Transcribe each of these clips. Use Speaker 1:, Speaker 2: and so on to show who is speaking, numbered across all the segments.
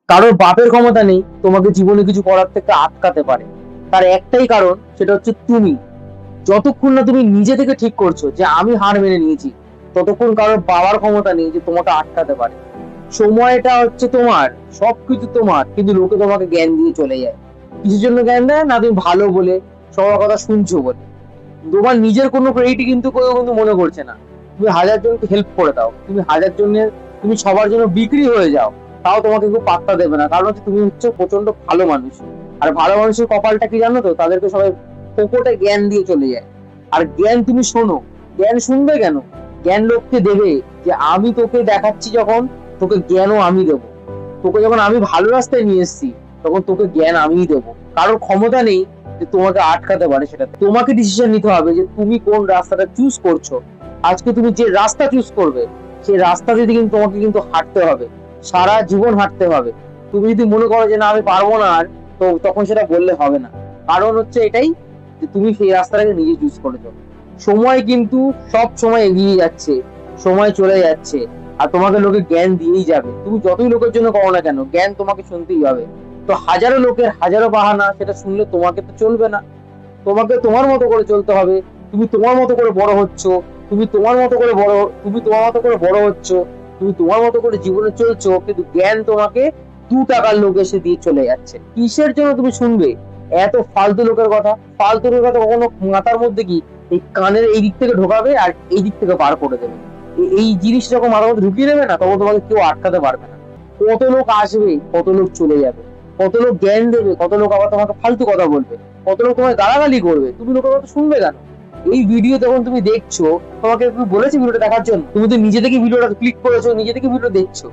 Speaker 1: কারোর বাপের ক্ষমতা নেই তোমাকে জীবনে কিছু করার থেকে আটকাতে পারে। তার একটাই কারণ, সেটা হচ্ছে তুমি। যতক্ষণ না তুমি নিজে থেকে ঠিক করছো যে আমি হার মেনে নিয়েছি, ততক্ষণ কারোর বাবার ক্ষমতা নেই যে তোমাকে আটকাতে পারে। সময়টা হচ্ছে তোমার, সবকিছু তোমার, কিন্তু লোকে তোমাকে জ্ঞান দিয়ে চলে যায়। কিসের জন্য জ্ঞান দেয় না? তুমি ভালো বলে, সবার কথা শুনছো বলে। তোমার নিজের কোনো ক্রেডিট কিন্তু কেউ কিন্তু মনে করছে না। তুমি হাজার জনকে হেল্প করে দাও, তুমি হাজার জনের, তুমি সবার জন্য বিক্রি হয়ে যাও, তাও তোমাকে কেউ পাত্তা দেবে না। কারণ হচ্ছে তুমি হচ্ছে প্রচন্ড ভালো মানুষ। আর ভালো মানুষের কপালটা কি জানো তো? তাদেরকে সবাই ফোকটে জ্ঞান দিয়ে চলে যায়। আর জ্ঞান তুমি শোনো, জ্ঞান শুনবে কেন? জ্ঞান লোককে দেবে, যে আমি তোকে দেখাচ্ছি যখন, তোকে জ্ঞানও আমি দেবো। তোকে যখন আমি ভালো রাস্তায় নিয়ে এসেছি, তখন তোকে জ্ঞান আমিই দেবো। কারোর ক্ষমতা নেই যে তোমাকে আটকাতে পারে। সেটা তোমাকে ডিসিশন নিতে হবে যে তুমি কোন রাস্তাটা চুজ করছো। আজকে তুমি যে রাস্তা চুজ করবে, সেই রাস্তা দিয়ে কিন্তু তোমাকে কিন্তু হাঁটতে হবে, সারা জীবন হাঁটতে হবে। তুমি যদি মনে করো যে না আমি পারবো না আর, তো তখন সেটা বললে হবে না। কারণ হচ্ছে এটাই, যে তুমি সেই রাস্তাটাকে নিজে চুজ করেছো। সময় কিন্তু সব সময় এগিয়ে যাচ্ছে, সময় চলে যাচ্ছে, আর তোমাকে লোকে জ্ঞান দিয়েই যাবে। তুমি যতই লোকের জন্য করো না কেন, জ্ঞান তোমাকে শুনতেই হবে। তো হাজারো লোকের হাজারো বাহানা, সেটা শুনলে তোমাকে তো চলবে না। তোমাকে তোমার মতো করে চলতে হবে। তুমি তোমার মতো করে বড় হচ্ছ, তুমি তোমার মতো করে বড়, তুমি তোমার মতো করে বড় হচ্ছ, তুমি তোমার মতো করে জীবনে চলছো, কিন্তু জ্ঞান তোমাকে 2 টাকার লোক এসে দিয়ে চলে যাচ্ছে। কিসের জন্য তুমি শুনবে এত ফালতু লোকের কথা? ফালতু লোকের কথা কখনো মাথার মধ্যে কি, এই কানের এই দিক থেকে ঢোকাবে আর এই দিক থেকে বার করে দেবে। এই জিনিস যখন মাথার মধ্যে ঢুকিয়ে দেবে না, তখন তোমাকে কেউ আটকাতে পারবে না। কত লোক আসবে, কত লোক চলে যাবে, কত লোক জ্ঞান দেবে, কত লোক আবার তোমাকে ফালতু কথা বলবে, কত লোক তোমায় গালাগালি করবে, তুমি লোকের কথা শুনবে কেন? এই ভিডিও যখন তুমি দেখছো, তোমাকে একটু বলেছি ভিডিওটা দেখার জন্য? তুমি তো নিজে থেকে ভিডিওটা ক্লিক করেছো, নিজে থেকে ভিডিও দেখছো।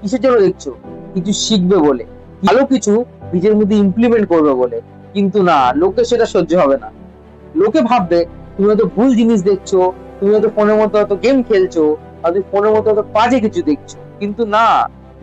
Speaker 1: কিসের জন্য দেখছো? কিছু শিখবে বলে, ভালো কিছু নিজের মধ্যে ইমপ্লিমেন্ট করবে বলে। কিন্তু না, লোকে সেটা সহ্য হবে না। লোকে ভাববে তুমি হয়তো ভুল জিনিস দেখছো, তুমি হয়তো ফোনের মধ্যে হয়তো গেম খেলছো, হয়তো ফোনের মধ্যে হয়তো বাজে কিছু দেখছো। কিন্তু না,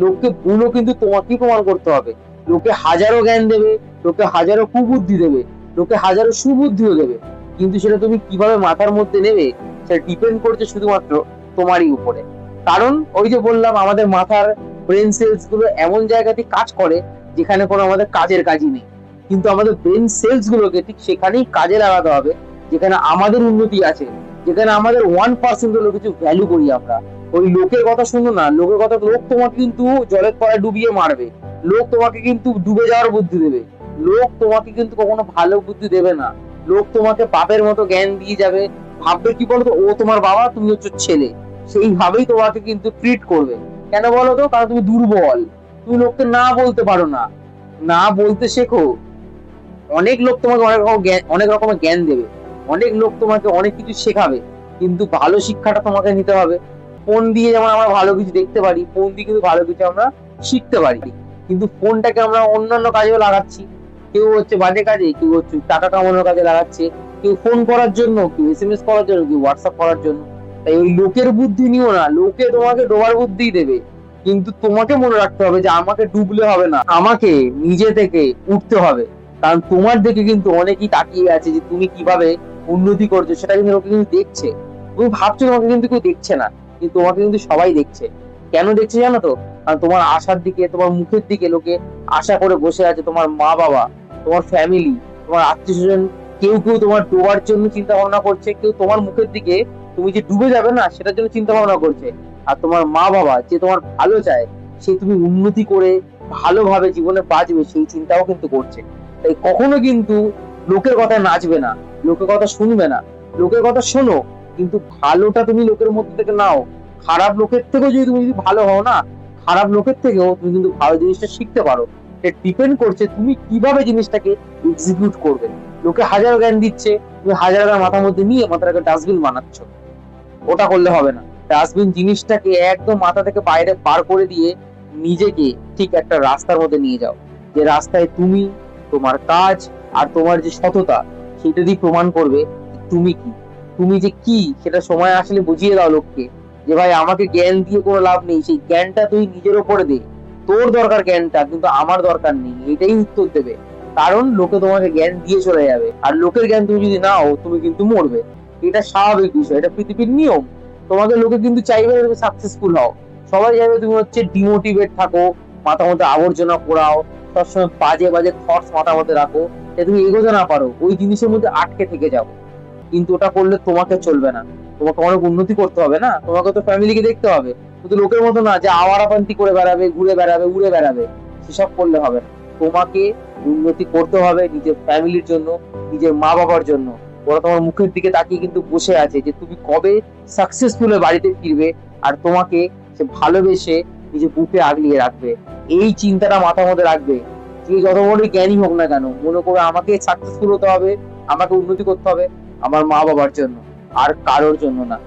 Speaker 1: লোককে ভুলও কিন্তু তোমাকেই প্রমাণ করতে হবে। লোকে হাজারো জ্ঞান দেবে, লোকে হাজারো কুবুদ্ধি দেবে, লোকে হাজারো সুবুদ্ধিও দেবে, কিন্তু সেটা তুমি কিভাবে মাথার মধ্যে নেবে, সেটা ডিপেন্ড করছে শুধুমাত্র তোমারই উপরে। কারণ ওই যে বললাম, আমাদের মাথার ব্রেন সেলস গুলো এমন জায়গাতে কাজ করে যেখানে কোনো আমাদের কাজের কাজই নেই। কিন্তু আমাদের ব্রেন সেলস গুলোকে ঠিক সেখানেই কাজে লাগাতে হবে, যেখানে আমাদের উন্নতি আছে, যেখানে আমাদের 1% হলো কিছু ভ্যালু করি আমরা। ওই লোকের কথা শুনো না, লোকের কথা, লোক তোমাকে কিন্তু জলের তলায় ডুবিয়ে মারবে, লোক তোমাকে কিন্তু ডুবে যাওয়ার বুদ্ধি দেবে, লোক তোমাকে কিন্তু কখনো ভালো বুদ্ধি দেবে না। লোক তোমাকে বাপের মতো জ্ঞান দিয়ে যাবে, ভাববে কি বলতো, ও তোমার বাবা, তুমি হচ্ছে ছেলে, সেইভাবেই তোমাকে কিন্তু ট্রিট করবে। কেন বলো তো? কারণ তুমি দুর্বল, তুমি লোককে না বলতে পারো না। না বলতে শেখো। অনেক লোক তোমাকে অনেক রকমের জ্ঞান দেবে, অনেক লোক তোমাকে অনেক কিছু শেখাবে, কিন্তু ভালো শিক্ষাটা তোমাকে নিতে হবে। ফোন দিয়ে যেমন আমরা ভালো কিছু দেখতে পারি, ফোন দিয়ে কিন্তু ভালো কিছু আমরা শিখতে পারি, কিন্তু ফোনটাকে আমরা অন্যান্য কাজেও লাগাচ্ছি। কেউ হচ্ছে বাজে কাজে, কেউ হচ্ছে টাকা কামানোর কাজে লাগাচ্ছে, কেউ ফোন করার জন্য, কেউ SMS করার জন্য, কেউ হোয়াটসঅ্যাপ করার জন্য। তাই ওই লোকের বুদ্ধি নিও না, লোকে তোমাকে ডোবার বুদ্ধি দেবে, কিন্তু তোমাকে মনে রাখতে হবে যে আমাকে ডুবলে হবে না, আমাকে নিজে থেকে উঠতে হবে। কারণ তোমার দিকে কিন্তু অনেকেই তাকিয়ে আছে যে তুমি কিভাবে উন্নতি করছো, সেটা কিন্তু লোকে কিন্তু দেখছে। তুমি ভাবছো তোমাকে কিন্তু কেউ দেখছে না, কিন্তু তোমাকে কিন্তু সবাই দেখছে। কেন দেখছে জানো তো? কারণ তোমার আশার দিকে, তোমার মুখের দিকে লোকে আশা করে বসে আছে। তোমার মা বাবা, তোমার ফ্যামিলি, তোমার আত্মীয় স্বজন, কেউ কেউ তোমার ডোবার জন্য চিন্তা ভাবনা করছে, কেউ তোমার মুখের দিকে তুমি যে ডুবে যাবে না সেটার জন্য চিন্তা ভাবনা করছে। আর তোমার মা বাবা যে তোমার ভালো চায়, সে তুমি উন্নতি করে ভালোভাবে জীবনে বাঁচবে, সেই চিন্তাও কিন্তু করছে। তাই কখনো কিন্তু লোকের কথা নাচবে না, লোকের কথা শুনবে না। লোকের কথা শোনো, কিন্তু ভালোটা তুমি লোকের মধ্যে থেকে নাও। খারাপ লোকের থেকেও যদি তুমি যদি ভালো হও না, খারাপ লোকের থেকেও তুমি কিন্তু ভালো জিনিসটা শিখতে পারো। এটা ডিপেন্ড করছে তুমি কিভাবে জিনিসটাকে এক্সিকিউট করবে। লোকে হাজার জ্ঞান দিচ্ছে, তুমি হাজার জ্ঞান মাথার মধ্যে নিয়ে মাথাটাকে ডাস্টবিন বানাচ্ছ। ওটা করলে হবে না। ডাস্টবিন জিনিসটাকে একদম মাথা থেকে বাইরে বার করে দিয়ে নিজেকে ঠিক একটা রাস্তার মধ্যে নিয়ে যাও, যে রাস্তায় তুমি, তোমার কাজ আর তোমার যে সততা, সেটা দিয়ে প্রমাণ করবে তুমি কি, তুমি যে কি সেটা সময় আসলে বুঝিয়ে দাও লোককে, যে ভাই আমাকে জ্ঞান দিয়ে কোনো লাভ নেই, সেই জ্ঞানটা তুই নিজের ওপরে দে। তোর দরকার জ্ঞানটা, কিন্তু আমার দরকার নেই, এটাই উত্তর দেবে। কারণ লোকে তোমাকে জ্ঞান দিয়ে চলে যাবে, আর লোকের জ্ঞান তুমি যদি নাও, তুমি কিন্তু মরবে। এটা স্বাভাবিক বিষয়, এটা পৃথিবীর নিয়ম। তোমাকে লোকে কিন্তু চাইবে না তুমি সাকসেসফুল হও, সবাই চাইবে তুমি হচ্ছে ডিমোটিভেট থাকো, মাথার মধ্যে আবর্জনা পোড়াও, সবসময় বাজে বাজে থটস মাথার মধ্যে রাখো, যে তুমি এগোতে না পারো, ওই জিনিসের মধ্যে আটকে থেকে যাও। কিন্তু ওটা করলে তোমাকে চলবে না। তোমাকে অনেক উন্নতি করতে হবে না, তোমাকে তো ফ্যামিলিকে দেখতে হবে। শুধু লোকের মতো না যে আওয়ারাপান্তি করে বেড়াবে, ঘুরে বেড়াবে, উড়ে বেড়াবে, সেসব করলে হবে না। তোমাকে উন্নতি করতে হবে নিজের ফ্যামিলির জন্য, নিজের মা বাবার জন্য। ওরা তোমার মুখের দিকে তাকিয়ে কিন্তু বসে আছে যে তুমি কবে সাকসেসফুল হয়ে বাড়িতে ফিরবে, আর তোমাকে সে ভালোবেসে নিজের বুকে আগলিয়ে রাখবে। এই চিন্তাটা মাথার মধ্যে রাখবে। যে যত বড় জ্ঞানী হোক না কেন, মনে করবে আমাকে সাকসেসফুল হতে হবে, আমাকে উন্নতি করতে হবে আমার মা বাবার জন্য, আর কারোর জন্য না।